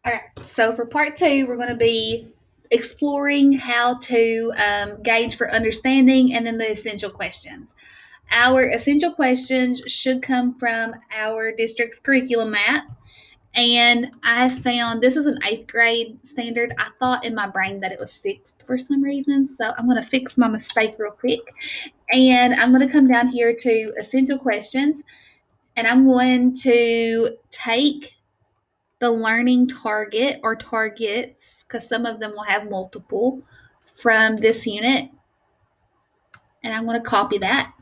All right, so for part two, we're going to be exploring how to gauge for understanding and then the essential questions. Our essential questions should come from our district's curriculum map. And I found this is an eighth grade standard. I thought in my brain that it was sixth for some reason. So I'm going to fix my mistake real quick. And I'm going to come down here to essential questions. And I'm going to take the learning target or targets, because some of them will have multiple, from this unit. And I'm going to copy that.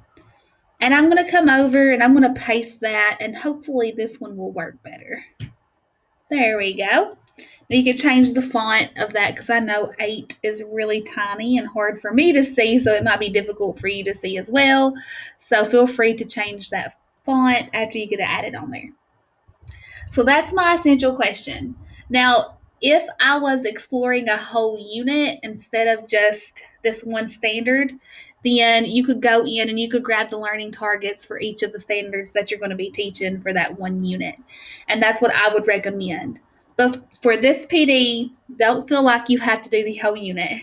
And I'm going to come over and I'm going to paste that, and hopefully this one will work better. There we go. Now you can change the font of that because I know 8 is really tiny and hard for me to see, so it might be difficult for you to see as well. So feel free to change that font after you get it added on there. So that's my essential question. Now, if I was exploring a whole unit instead of just this one standard, then you could go in and you could grab the learning targets for each of the standards that you're going to be teaching for that one unit. And that's what I would recommend. But for this PD, don't feel like you have to do the whole unit.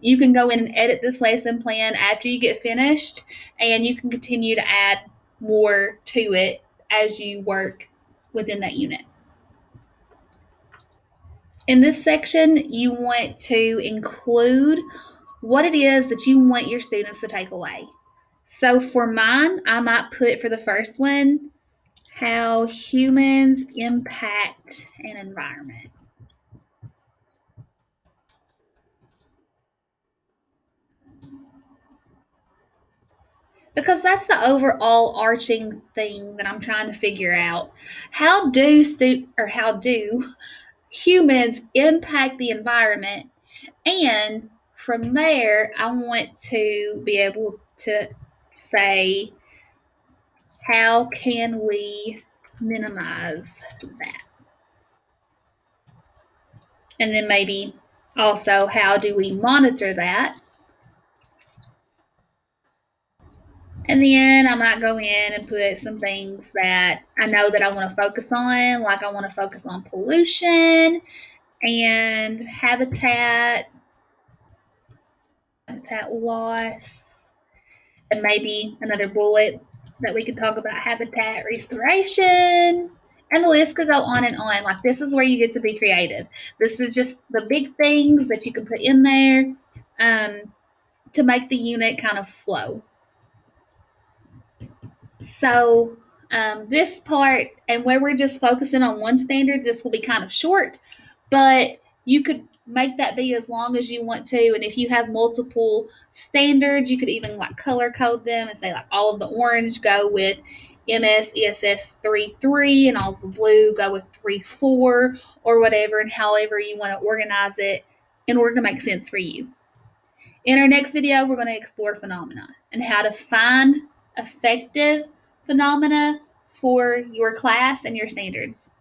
You can go in and edit this lesson plan after you get finished, and you can continue to add more to it as you work within that unit. In this section, you want to include what it is that you want your students to take away. So for mine, I might put for the first one, how humans impact an environment. Because that's the overall arching thing that I'm trying to figure out. How do humans impact the environment? And from there, I want to be able to say, how can we minimize that? And then maybe also, how do we monitor that? And then I might go in and put some things that I know that I want to focus on, like I want to focus on pollution and habitat loss, and maybe another bullet that we could talk about habitat restoration. And the list could go on and on. Like, this is where you get to be creative. This is just the big things that you can put in there to make the unit kind of flow. So this part, and where we're just focusing on one standard, this will be kind of short, but you could make that be as long as you want to. And if you have multiple standards, you could even like color code them and say like all of the orange go with NGSS 3.3 and all of the blue go with 3.4 or whatever, and however you want to organize it in order to make sense for you. In our next video, we're going to explore phenomena and how to find effective phenomena for your class and your standards.